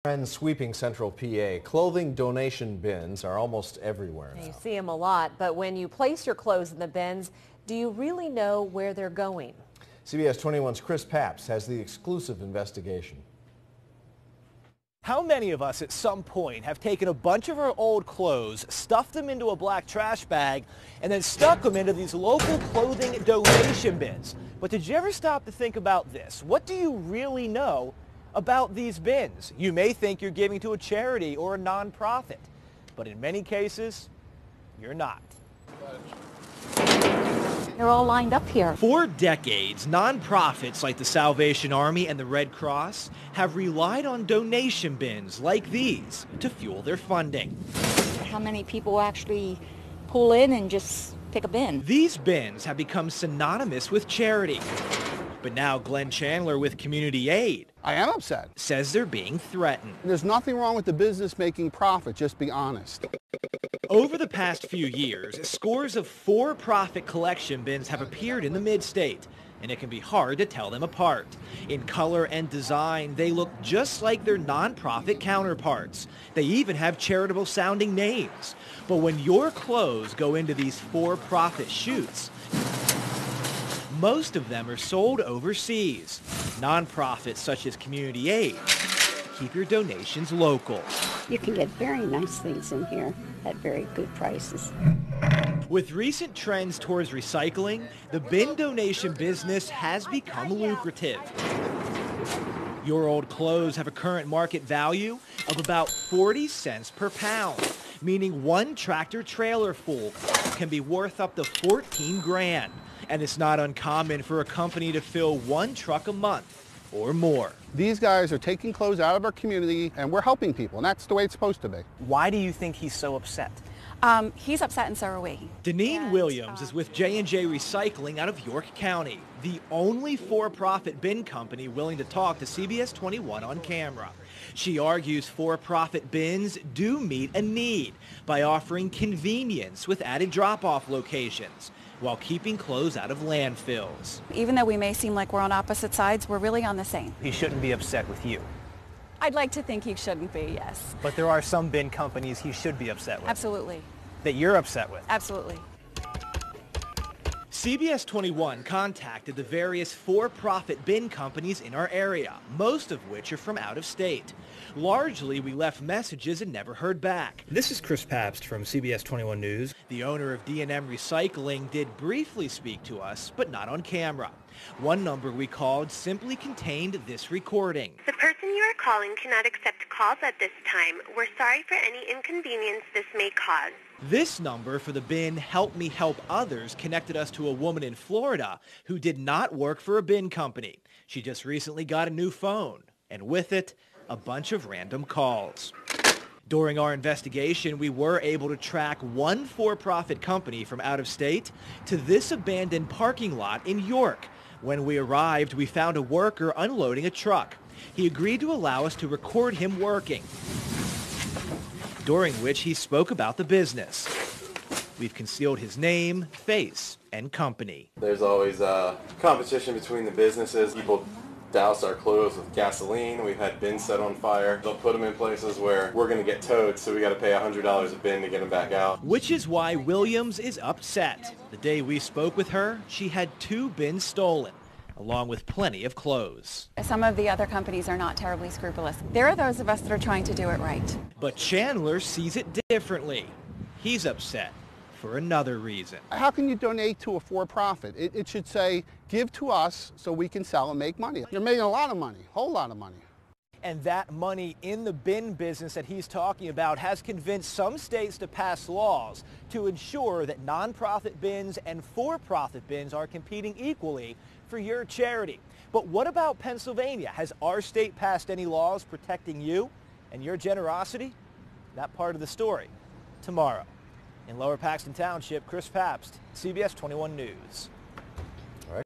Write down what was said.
Trends sweeping central PA. Clothing donation bins are almost everywhere now. You see them a lot, but when you place your clothes in the bins, do you really know where they're going? CBS 21's Chris Papst has the exclusive investigation. How many of us at some point have taken a bunch of our old clothes, stuffed them into a black trash bag, and then stuck them into these local clothing donation bins? But did you ever stop to think about this? What do you really know about these bins? You may think you're giving to a charity or a nonprofit, but in many cases, you're not. They're all lined up here. For decades, nonprofits like the Salvation Army and the Red Cross have relied on donation bins like these to fuel their funding. How many people actually pull in and just pick a bin? These bins have become synonymous with charity. But now Glenn Chandler with Community Aid I am upset. says they're being threatened. There's nothing wrong with the business making profit, just be honest. Over the past few years, scores of for-profit collection bins have appeared in the mid-state, and it can be hard to tell them apart. In color and design, they look just like their nonprofit counterparts. They even have charitable-sounding names. But when your clothes go into these for-profit chutes, most of them are sold overseas. Nonprofits such as Community Aid keep your donations local. You can get very nice things in here at very good prices. With recent trends towards recycling, the bin donation business has become lucrative. Your old clothes have a current market value of about 40 cents per pound, meaning one tractor trailer full can be worth up to 14 grand. And it's not uncommon for a company to fill one truck a month or more. These guys are taking clothes out of our community and we're helping people, and that's the way it's supposed to be. Why do you think he's so upset? He's upset and so are we. Deneen Williams is with J&J Recycling out of York County, the only for-profit bin company willing to talk to CBS 21 on camera. She argues for-profit bins do meet a need by offering convenience with added drop-off locations while keeping clothes out of landfills. Even though we may seem like we're on opposite sides, we're really on the same. He shouldn't be upset with you. I'd like to think he shouldn't be, yes. But there are some bin companies he should be upset with. Absolutely. That you're upset with. Absolutely. CBS 21 contacted the various for-profit bin companies in our area, most of which are from out of state. Largely, we left messages and never heard back. This is Chris Papst from CBS 21 News. The owner of D&M Recycling did briefly speak to us, but not on camera. One number we called simply contained this recording. The person you are calling cannot accept calls at this time. We're sorry for any inconvenience this may cause. This number for the bin Help Me Help Others connected us to a woman in Florida who did not work for a bin company. She just recently got a new phone, and with it, a bunch of random calls. During our investigation, we were able to track one for-profit company from out of state to this abandoned parking lot in York. When we arrived, we found a worker unloading a truck. He agreed to allow us to record him working, during which he spoke about the business. We've concealed his name, face, and company. There's always competition between the businesses. People douse our clothes with gasoline. We've had bins set on fire. They'll put them in places where we're going to get towed, so we got to pay $100 a bin to get them back out. Which is why Williams is upset. The day we spoke with her, she had 2 bins stolen, along with plenty of clothes. Some of the other companies are not terribly scrupulous. There are those of us that are trying to do it right. But Chandler sees it differently. He's upset for another reason. How can you donate to a for-profit? It should say, give to us so we can sell and make money. You're making a lot of money, a whole lot of money. And that money in the bin business that he's talking about has convinced some states to pass laws to ensure that nonprofit bins and for-profit bins are competing equally for your charity. But what about Pennsylvania? Has our state passed any laws protecting you and your generosity? That part of the story tomorrow. In Lower Paxton Township, Chris Papst, CBS 21 News.